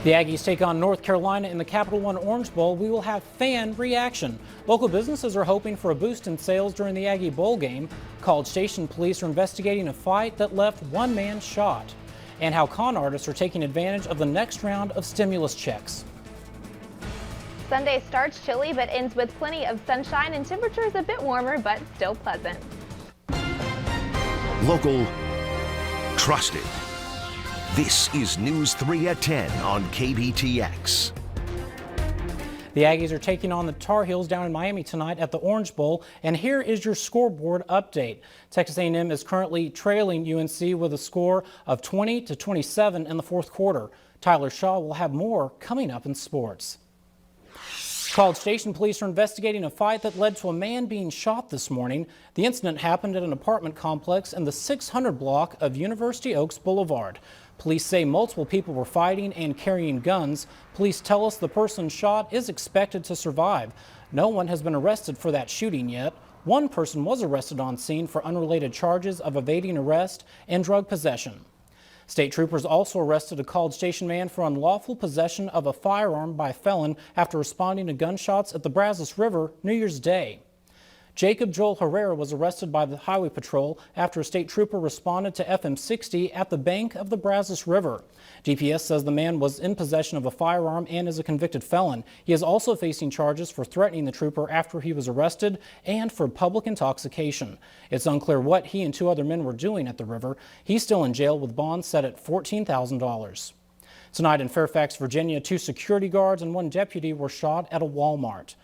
The Aggies take on North Carolina in the Capital One Orange Bowl. We will have fan reaction. Local businesses are hoping for a boost in sales during the Aggie Bowl game. College Station police are investigating a fight that left one man shot. And how con artists are taking advantage of the next round of stimulus checks. Sunday starts chilly but ends with plenty of sunshine and temperatures a bit warmer but still pleasant. Local, trusted. This is News 3 at 10 on KBTX. The Aggies are taking on the Tar Heels down in Miami tonight at the Orange Bowl, and here is your scoreboard update. Texas A&M is currently trailing UNC with a score of 20-27 in the fourth quarter. Tyler Shaw will have more coming up in sports. College Station police are investigating a fight that led to a man being shot this morning. The incident happened at an apartment complex in the 600 block of University Oaks Boulevard. Police say multiple people were fighting and carrying guns. Police tell us the person shot is expected to survive. No one has been arrested for that shooting yet. One person was arrested on scene for unrelated charges of evading arrest and drug possession. State troopers also arrested a College Station man for unlawful possession of a firearm by a felon after responding to gunshots at the Brazos River New Year's Day. Jacob Joel Herrera was arrested by the Highway Patrol after a state trooper responded to FM 60 at the bank of the Brazos River. DPS says the man was in possession of a firearm and is a convicted felon. He is also facing charges for threatening the trooper after he was arrested and for public intoxication. It's unclear what he and two other men were doing at the river. He's still in jail with bonds set at $14,000. Tonight in Fairfax, Virginia, 2 security guards and 1 deputy were shot at a Walmart.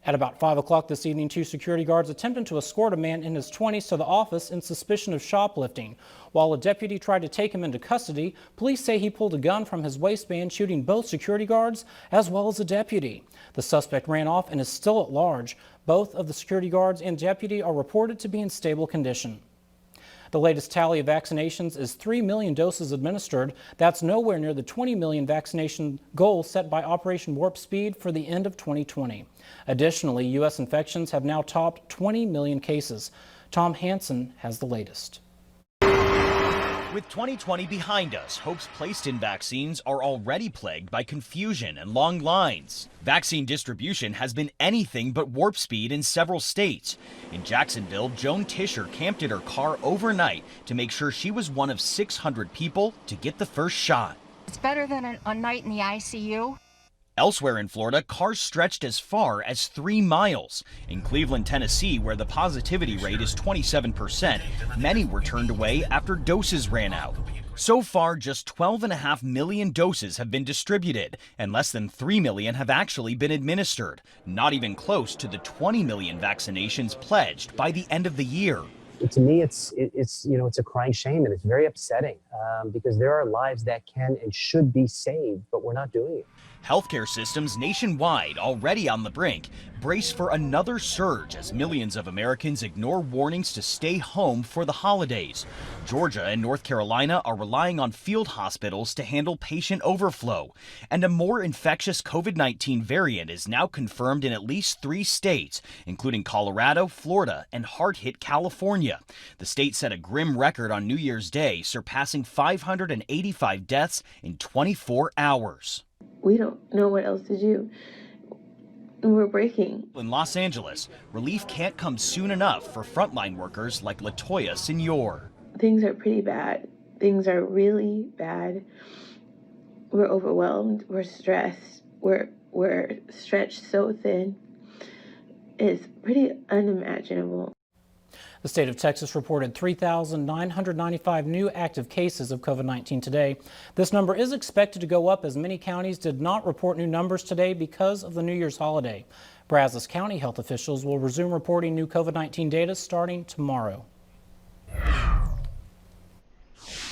At about 5 o'clock this evening, 2 security guards attempted to escort a man in his 20s to the office in suspicion of shoplifting. While a deputy tried to take him into custody, police say he pulled a gun from his waistband, shooting both security guards as well as a deputy. The suspect ran off and is still at large. Both of the security guards and deputy are reported to be in stable condition. The latest tally of vaccinations is 3 million doses administered. That's nowhere near the 20 million vaccination goal set by Operation Warp Speed for the end of 2020. Additionally, U.S. infections have now topped 20 million cases. Tom Hansen has the latest. With 2020 behind us, hopes placed in vaccines are already plagued by confusion and long lines. Vaccine distribution has been anything but warp speed in several states. In Jacksonville, Joan Tischer camped at her car overnight to make sure she was one of 600 people to get the first shot. It's better than a night in the ICU. Elsewhere in Florida, cars stretched as far as 3 miles. In Cleveland, Tennessee, where the positivity rate is 27%, many were turned away after doses ran out. So far, just 12.5 million doses have been distributed, and less than 3 million have actually been administered, not even close to the 20 million vaccinations pledged by the end of the year. To me, it's a crying shame, and it's very upsetting because there are lives that can and should be saved, but we're not doing it. Healthcare systems nationwide, already on the brink, brace for another surge as millions of Americans ignore warnings to stay home for the holidays. Georgia and North Carolina are relying on field hospitals to handle patient overflow. And a more infectious COVID-19 variant is now confirmed in at least 3 states, including Colorado, Florida, and hard-hit California. The state set a grim record on New Year's Day, surpassing 585 deaths in 24 hours. We don't know what else to do. We're breaking. In Los Angeles, relief can't come soon enough for frontline workers like Latoya Senor. Things are pretty bad. Things are really bad. We're overwhelmed. We're stressed. We're stretched so thin. It's pretty unimaginable. The state of Texas reported 3,995 new active cases of COVID-19 today. This number is expected to go up as many counties did not report new numbers today because of the New Year's holiday. Brazos County health officials will resume reporting new COVID-19 data starting tomorrow.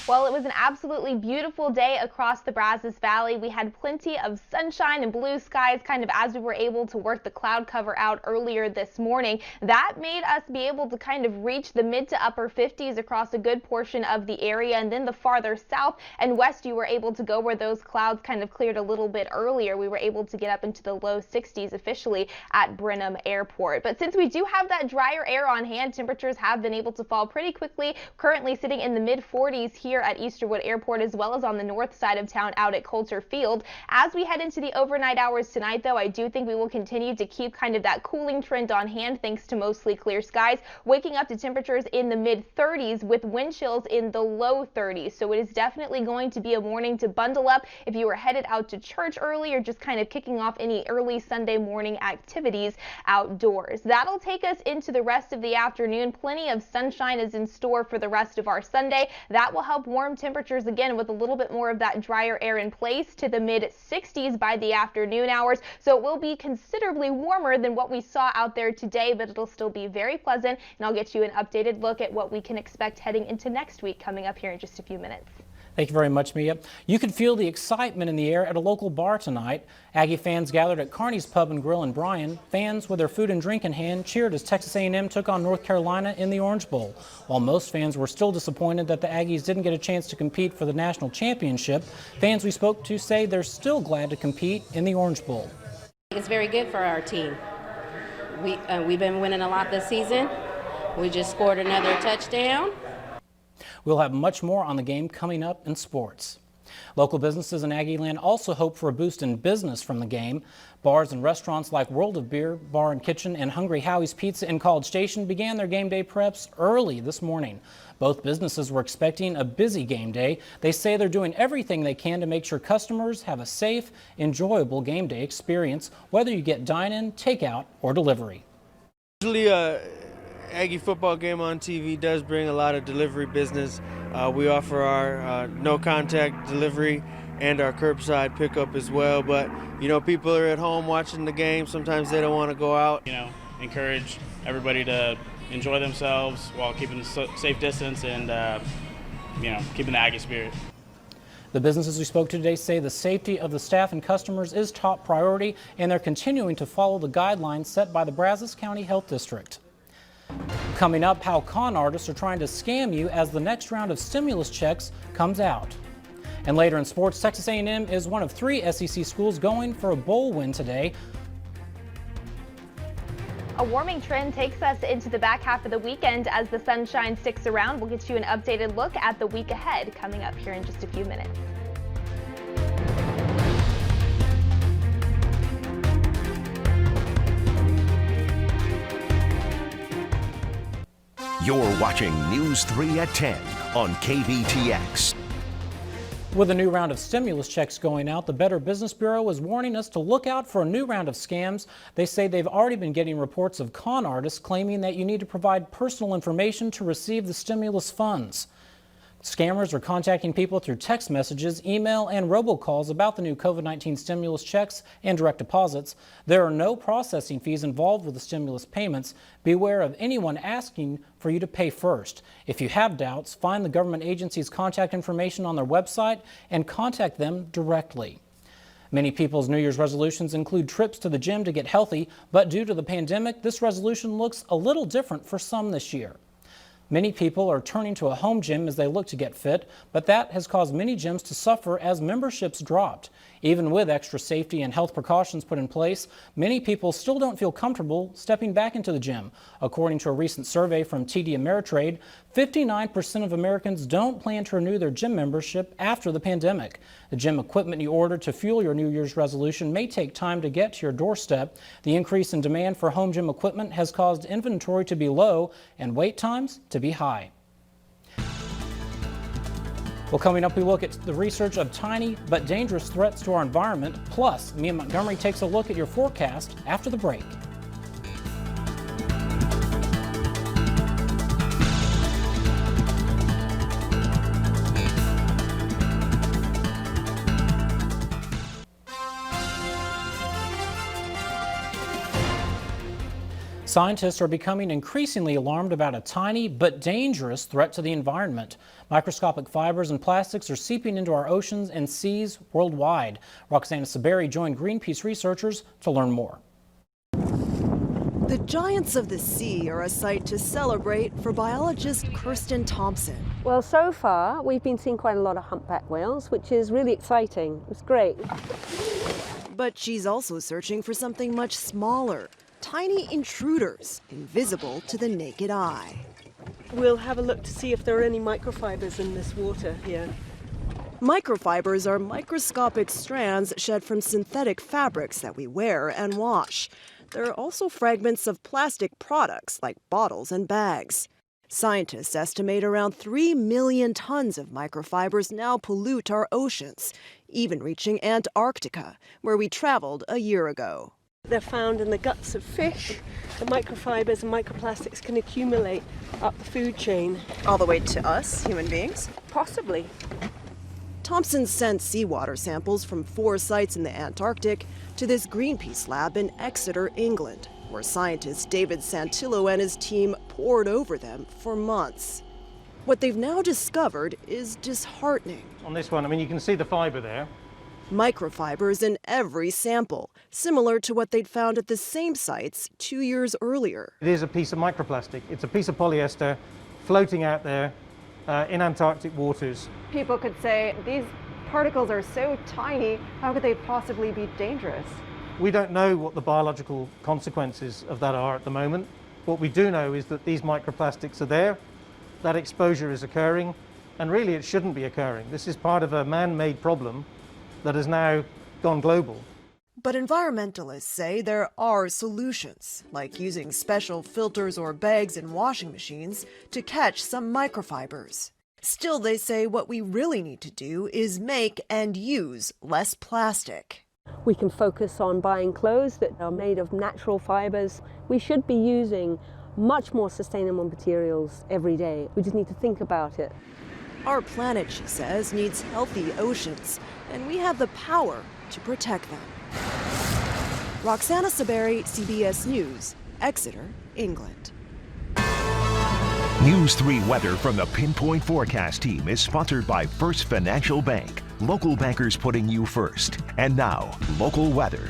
Well, it was an absolutely beautiful day across the Brazos Valley. We had plenty of sunshine and blue skies kind of as we were able to work the cloud cover out earlier this morning. That made us be able to kind of reach the mid to upper 50s across a good portion of the area. And then the farther south and west you were able to go where those clouds kind of cleared a little bit earlier. We were able to get up into the low 60s officially at Brenham Airport. But since we do have that drier air on hand, temperatures have been able to fall pretty quickly, currently sitting in the mid 40s here here at Easterwood Airport as well as on the north side of town out at Coulter Field. As we head into the overnight hours tonight, though, I do think we will continue to keep kind of that cooling trend on hand thanks to mostly clear skies, waking up to temperatures in the mid-30s with wind chills in the low 30s. So it is definitely going to be a morning to bundle up if you were headed out to church early or just kind of kicking off any early Sunday morning activities outdoors. That'll take us into the rest of the afternoon. Plenty of sunshine is in store for the rest of our Sunday. That will help warm temperatures again with a little bit more of that drier air in place to the mid-60s by the afternoon hours. So it will be considerably warmer than what we saw out there today, but it'll still be very pleasant. And I'll get you an updated look at what we can expect heading into next week coming up here in just a few minutes. Thank you very much, Mia. You could feel the excitement in the air at a local bar tonight. Aggie fans gathered at Kearney's Pub and Grill in Bryan. Fans with their food and drink in hand cheered as Texas A&M took on North Carolina in the Orange Bowl. While most fans were still disappointed that the Aggies didn't get a chance to compete for the national championship, fans we spoke to say they're still glad to compete in the Orange Bowl. It's very good for our team. We've been winning a lot this season. We just scored another touchdown. We'll have much more on the game coming up in sports. Local businesses in Aggieland also hope for a boost in business from the game. Bars and restaurants like World of Beer, Bar and Kitchen, and Hungry Howie's Pizza in College Station began their game day preps early this morning. Both businesses were expecting a busy game day. They say they're doing everything they can to make sure customers have a safe, enjoyable game day experience, whether you get dine-in, takeout, or delivery. Usually Aggie football game on TV does bring a lot of delivery business. We offer our no contact delivery and our curbside pickup as well. But, you know, people are at home watching the game. Sometimes they don't want to go out. You know, encourage everybody to enjoy themselves while keeping the safe distance and, you know, keeping the Aggie spirit. The businesses we spoke to today say the safety of the staff and customers is top priority, and they're continuing to follow the guidelines set by the Brazos County Health District. Coming up, how con artists are trying to scam you as the next round of stimulus checks comes out. And later in sports, Texas A&M is one of 3 SEC schools going for a bowl win today. A warming trend takes us into the back half of the weekend as the sunshine sticks around. We'll get you an updated look at the week ahead coming up here in just a few minutes. You're watching News 3 at 10 on KBTX. With a new round of stimulus checks going out, the Better Business Bureau is warning us to look out for a new round of scams. They say they've already been getting reports of con artists claiming that you need to provide personal information to receive the stimulus funds. Scammers are contacting people through text messages, email, and robocalls about the new COVID-19 stimulus checks and direct deposits. There are no processing fees involved with the stimulus payments. Beware of anyone asking for you to pay first. If you have doubts, find the government agency's contact information on their website and contact them directly. Many people's New Year's resolutions include trips to the gym to get healthy, but due to the pandemic, this resolution looks a little different for some this year. Many people are turning to a home gym as they look to get fit, but that has caused many gyms to suffer as memberships dropped. Even with extra safety and health precautions put in place, many people still don't feel comfortable stepping back into the gym. According to a recent survey from TD Ameritrade, 59% of Americans don't plan to renew their gym membership after the pandemic. The gym equipment you order to fuel your New Year's resolution may take time to get to your doorstep. The increase in demand for home gym equipment has caused inventory to be low and wait times to be high. Well, coming up, we look at the research of tiny but dangerous threats to our environment. Plus, Mia Montgomery takes a look at your forecast after the break. Scientists are becoming increasingly alarmed about a tiny but dangerous threat to the environment. Microscopic fibers and plastics are seeping into our oceans and seas worldwide. Roxana Saberi joined Greenpeace researchers to learn more. The giants of the sea are a sight to celebrate for biologist Kirsten Thompson. Well, so far we've been seeing quite a lot of humpback whales, which is really exciting. It's great. But she's also searching for something much smaller. Tiny intruders, invisible to the naked eye. We'll have a look to see if there are any microfibers in this water here. Microfibers are microscopic strands shed from synthetic fabrics that we wear and wash. There are also fragments of plastic products like bottles and bags. Scientists estimate around 3 million tons of microfibers now pollute our oceans, even reaching Antarctica, where we traveled a year ago. They're found in the guts of fish. The microfibers and microplastics can accumulate up the food chain. All the way to us, human beings? Possibly. Thompson sent seawater samples from 4 sites in the Antarctic to this Greenpeace lab in Exeter, England, where scientist David Santillo and his team pored over them for months. What they've now discovered is disheartening. On this one, I mean, you can see the fiber there. Microfibers in every sample, similar to what they'd found at the same sites 2 years earlier. It is a piece of microplastic. It's a piece of polyester floating out there in Antarctic waters. People could say, these particles are so tiny, how could they possibly be dangerous? We don't know what the biological consequences of that are at the moment. What we do know is that these microplastics are there, that exposure is occurring, and really it shouldn't be occurring. This is part of a man-made problem that has now gone global. But environmentalists say there are solutions, like using special filters or bags in washing machines to catch some microfibers. Still, they say what we really need to do is make and use less plastic. We can focus on buying clothes that are made of natural fibers. We should be using much more sustainable materials every day. We just need to think about it. Our planet, she says, needs healthy oceans, and we have the power to protect them. Roxana Saberi, CBS News, Exeter, England. News 3 weather from the Pinpoint Forecast team is sponsored by First Financial Bank. Local bankers putting you first. And now, local weather.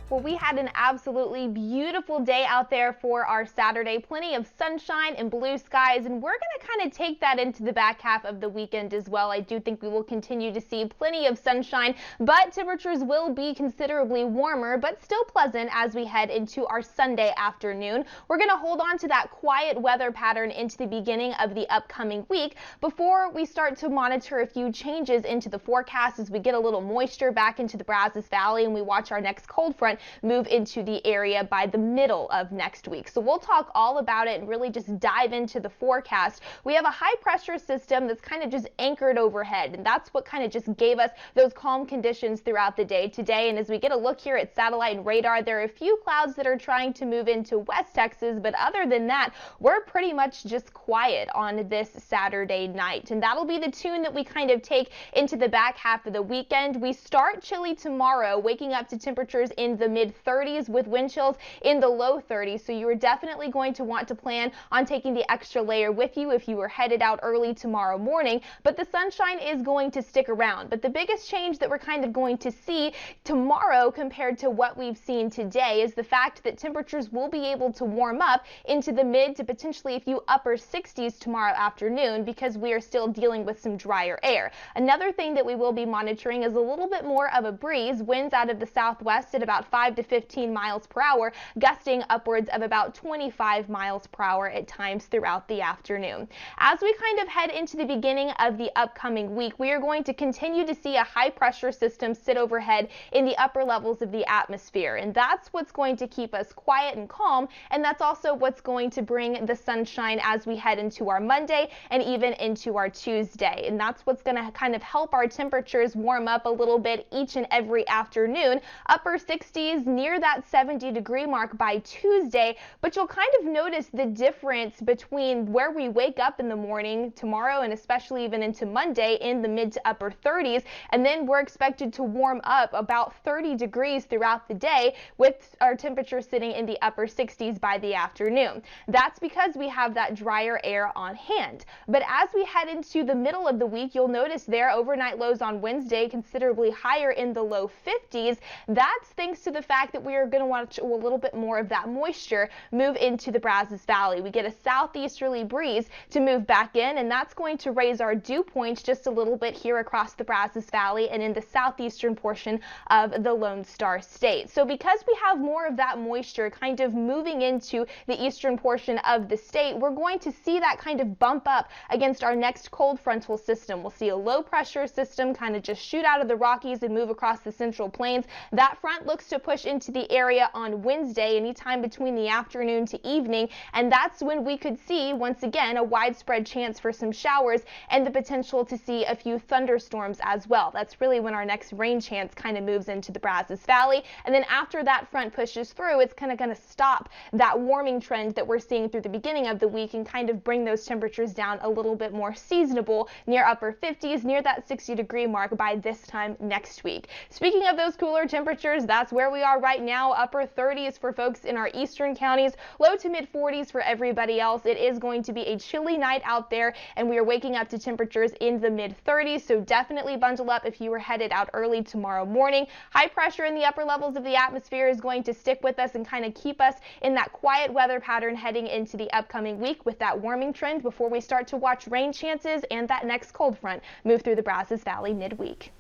Well, we had an absolutely beautiful day out there for our Saturday. Plenty of sunshine and blue skies, and we're going to kind of take that into the back half of the weekend as well. I do think we will continue to see plenty of sunshine, but temperatures will be considerably warmer, but still pleasant as we head into our Sunday afternoon. We're going to hold on to that quiet weather pattern into the beginning of the upcoming week before we start to monitor a few changes into the forecast as we get a little moisture back into the Brazos Valley and we watch our next cold front move into the area by the middle of next week. So we'll talk all about it and really just dive into the forecast. We have a high pressure system that's kind of just anchored overhead, and that's what kind of just gave us those calm conditions throughout the day today. And as we get a look here at satellite and radar, there are a few clouds that are trying to move into West Texas, but other than that, we're pretty much just quiet on this Saturday night. And that'll be the tune that we kind of take into the back half of the weekend. We start chilly tomorrow, waking up to temperatures in the mid-30s with wind chills in the low 30s. So you are definitely going to want to plan on taking the extra layer with you if you are headed out early tomorrow morning. But the sunshine is going to stick around. But the biggest change that we're kind of going to see tomorrow compared to what we've seen today is the fact that temperatures will be able to warm up into the mid to potentially a few upper 60s tomorrow afternoon because we are still dealing with some drier air. Another thing that we will be monitoring is a little bit more of a breeze. Winds out of the southwest at about 5 to 15 miles per hour, gusting upwards of about 25 miles per hour at times throughout the afternoon. As we kind of head into the beginning of the upcoming week, we are going to continue to see a high pressure system sit overhead in the upper levels of the atmosphere, and that's what's going to keep us quiet and calm, and that's also what's going to bring the sunshine as we head into our Monday and even into our Tuesday. And that's what's going to kind of help our temperatures warm up a little bit each and every afternoon. Upper 60s, near that 70-degree mark by Tuesday, but you'll kind of notice the difference between where we wake up in the morning tomorrow and especially even into Monday in the mid to upper 30s, and then we're expected to warm up about 30 degrees throughout the day with our temperature sitting in the upper 60s by the afternoon. That's because we have that drier air on hand. But as we head into the middle of the week, you'll notice there overnight lows on Wednesday considerably higher in the low 50s. That's thanks to the fact that we are going to watch a little bit more of that moisture move into the Brazos Valley. We get a southeasterly breeze to to move back in, and that's going to raise our dew point just a little bit here across the Brazos Valley and in the southeastern portion of the Lone Star State. So because we have more of that moisture kind of moving into the eastern portion of the state, we're going to see that kind of bump up against our next cold frontal system. We'll see a low pressure system kind of just shoot out of the Rockies and move across the Central Plains. That front looks to push into the area on Wednesday, anytime between the afternoon to evening, and that's when we could see, once again, a widespread chance for some showers and the potential to see a few thunderstorms as well. That's really when our next rain chance kind of moves into the Brazos Valley, and then after that front pushes through, it's kind of going to stop that warming trend that we're seeing through the beginning of the week and kind of bring those temperatures down a little bit more seasonable, near upper 50s, near that 60-degree mark by this time next week. Speaking of those cooler temperatures, that's where we are right now. Upper 30s for folks in our eastern counties, low to mid 40s for everybody else. It is going to be a chilly night out there, and we are waking up to temperatures in the mid 30s, so definitely bundle up if you were headed out early tomorrow morning. High pressure in the upper levels of the atmosphere is going to stick with us and kind of keep us in that quiet weather pattern heading into the upcoming week with that warming trend before we start to watch rain chances and that next cold front move through the Brazos Valley midweek.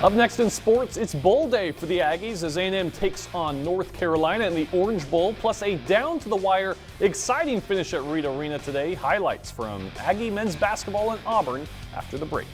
Up next in sports, it's bowl day for the Aggies as A&M takes on North Carolina in the Orange Bowl, plus a down-to-the-wire exciting finish at Reed Arena today. Highlights from Aggie men's basketball in Auburn after the break.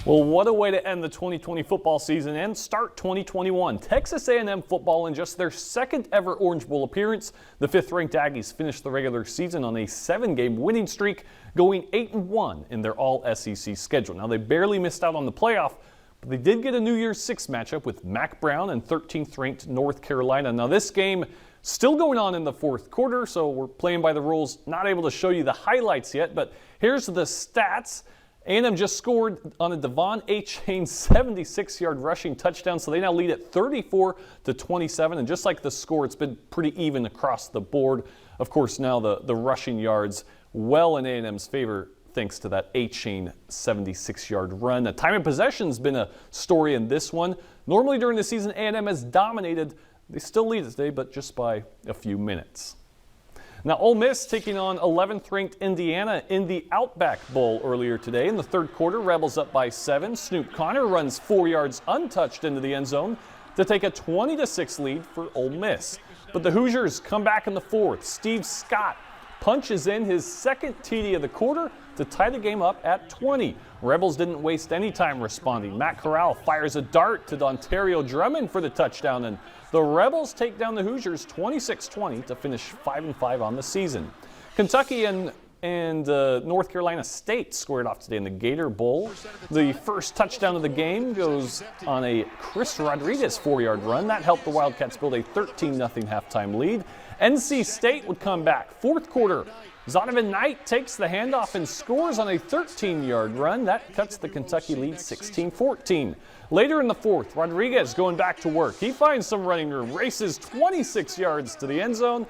Well, what a way to end the 2020 football season and start 2021. Texas A&M football in just their second ever Orange Bowl appearance. The 5th-ranked Aggies finished the regular season on a 7-game winning streak, going 8-1 in their all-SEC schedule. Now, they barely missed out on the playoff, but they did get a New Year's Six matchup with Mack Brown and 13th-ranked North Carolina. Now, this game still going on in the fourth quarter, so we're playing by the rules. Not able to show you the highlights yet, but here's the stats. A&M just scored on a Devon Achane 76-yard rushing touchdown, so they now lead at 34-27. And just like the score, it's been pretty even across the board. Of course, now the rushing yards well in A&M's favor thanks to that Achane 76-yard run. The time of possession's been a story in this one. Normally during the season, A&M has dominated. They still lead today, but just by a few minutes. Now, Ole Miss taking on 11th-ranked Indiana in the Outback Bowl earlier today. In the third quarter, Rebels up by 7. Snoop Connor runs 4 yards untouched into the end zone to take a 20-6 lead for Ole Miss. But the Hoosiers come back in the fourth. Steve Scott punches in his second TD of the quarter to tie the game up at 20. Rebels didn't waste any time responding. Matt Corral fires a dart to Dontario Drummond for the touchdown, and the Rebels take down the Hoosiers 26-20 to finish 5-5 on the season. Kentucky and North Carolina State squared off today in the Gator Bowl. The first touchdown of the game goes on a Chris Rodriguez 4-yard run. That helped the Wildcats build a 13-0 halftime lead. NC State would come back. Fourth quarter, Zonovan Knight takes the handoff and scores on a 13-yard run. That cuts the Kentucky lead 16-14. Later in the fourth, Rodriguez going back to work. He finds some running room, races 26 yards to the end zone.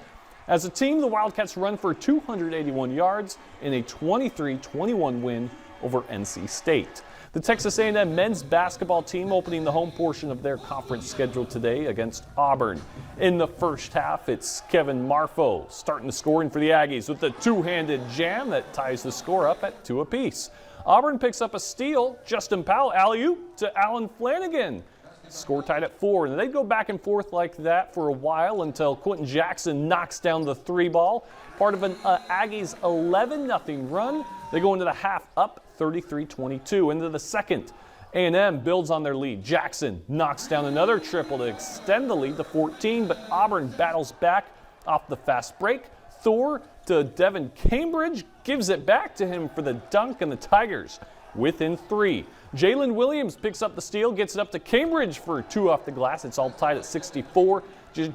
As a team, the Wildcats run for 281 yards in a 23-21 win over NC State. The Texas A&M men's basketball team opening the home portion of their conference schedule today against Auburn. In the first half, it's Kevin Marfo starting the scoring for the Aggies with the two-handed jam that ties the score up at 2 apiece. Auburn picks up a steal. Justin Powell alley-oop to Alan Flanagan. Score tied at 4, and they'd go back and forth like that for a while until Quentin Jackson knocks down the 3-ball. Part of an Aggies 11-0 run. They go into the half up 33-22. Into the second, A&M builds on their lead. Jackson knocks down another triple to extend the lead to 14, but Auburn battles back off the fast break. Thor to Devin Cambridge, gives it back to him for the dunk, and the Tigers within 3. Jalen Williams picks up the steal, gets it up to Cambridge for 2 off the glass. It's all tied at 64.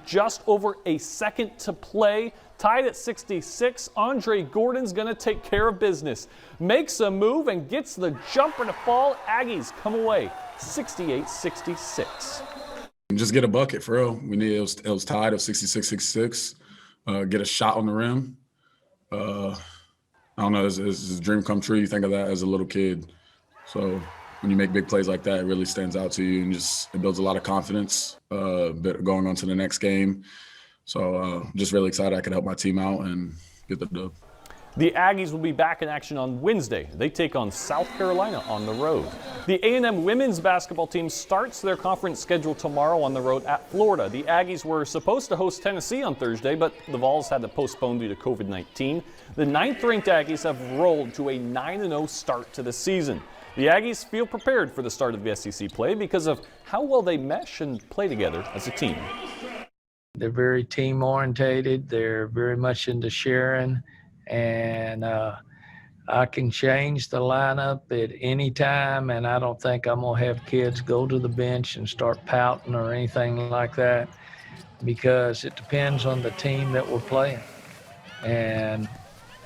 Just over a second to play. Tied at 66. Andre Gordon's going to take care of business. Makes a move and gets the jumper to fall. Aggies come away 68-66. Just get a bucket, for real. We need it was tied at 66-66. Get a shot on the rim. I don't know, it's a dream come true. You think of that as a little kid. So when you make big plays like that, it really stands out to you, and just it builds a lot of confidence going on to the next game. So just really excited I could help my team out and get the dub. The Aggies will be back in action on Wednesday. They take on South Carolina on the road. The A&M women's basketball team starts their conference schedule tomorrow on the road at Florida. The Aggies were supposed to host Tennessee on Thursday, but the Vols had to postpone due to COVID-19. The 9th-ranked Aggies have rolled to a 9-0 start to the season. The Aggies feel prepared for the start of the SEC play because of how well they mesh and play together as a team. They're very team-orientated. They're very much into sharing. And I can change the lineup at any time, and I don't think I'm going to have kids go to the bench and start pouting or anything like that, because it depends on the team that we're playing. And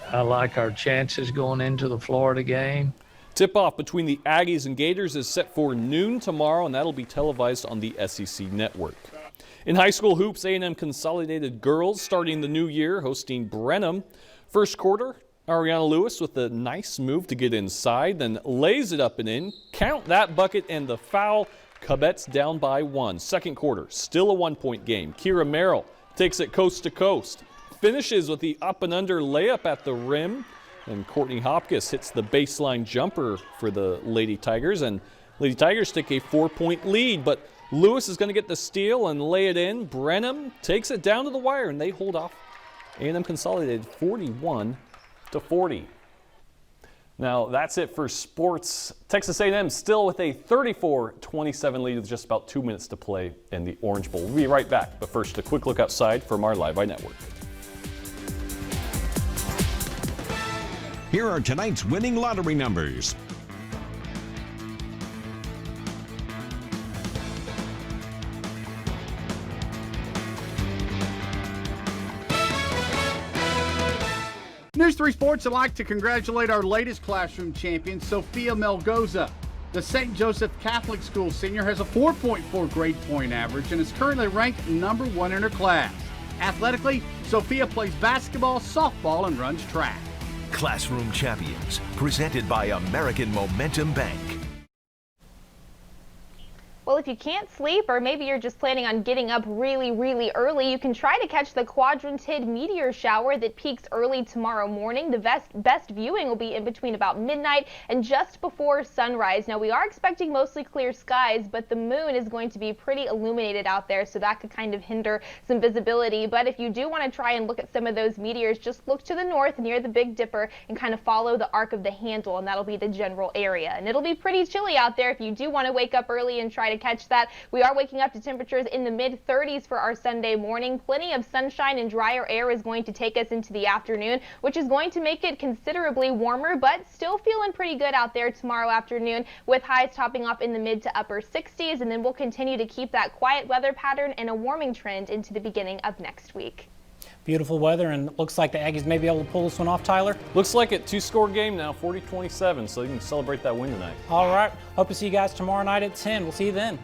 I like our chances going into the Florida game. Tip-off between the Aggies and Gators is set for noon tomorrow, and that'll be televised on the SEC network. In high school hoops, A&M Consolidated girls starting the new year hosting Brenham. First quarter, Ariana Lewis with a nice move to get inside, then lays it up and in. Count that bucket and the foul. Cubets down by 1. Second quarter, still a 1-point game. Kira Merrill takes it coast to coast. Finishes with the up and under layup at the rim. And Courtney Hopkins hits the baseline jumper for the Lady Tigers. And Lady Tigers take a 4-point lead, but Lewis is going to get the steal and lay it in. Brenham takes it down to the wire, and they hold off A&M Consolidated 41-40. Now that's it for sports. Texas A&M still with a 34-27 lead with just about 2 minutes to play in the Orange Bowl. We'll be right back, but first a quick look outside from our Live by Network. Here are tonight's winning lottery numbers. News 3 Sports would like to congratulate our latest classroom champion, Sophia Melgoza. The St. Joseph Catholic School senior has a 4.4 grade point average and is currently ranked number 1 in her class. Athletically, Sophia plays basketball, softball, and runs track. Classroom Champions, presented by American Momentum Bank. Well, if you can't sleep, or maybe you're just planning on getting up really, really early, you can try to catch the quadrantid meteor shower that peaks early tomorrow morning. The best viewing will be in between about midnight and just before sunrise. Now, we are expecting mostly clear skies, but the moon is going to be pretty illuminated out there, so that could kind of hinder some visibility. But if you do want to try and look at some of those meteors, just look to the north near the Big Dipper and kind of follow the arc of the handle, and that'll be the general area. And it'll be pretty chilly out there if you do want to wake up early and try to catch that. We are waking up to temperatures in the mid-30s for our Sunday morning. Plenty of sunshine and drier air is going to take us into the afternoon, which is going to make it considerably warmer, but still feeling pretty good out there tomorrow afternoon, with highs topping off in the mid to upper 60s, and then we'll continue to keep that quiet weather pattern and a warming trend into the beginning of next week. Beautiful weather, and looks like the Aggies may be able to pull this one off, Tyler. Looks like it. 2-score game now, 40-27, so you can celebrate that win tonight. All right. Hope to see you guys tomorrow night at 10. We'll see you then.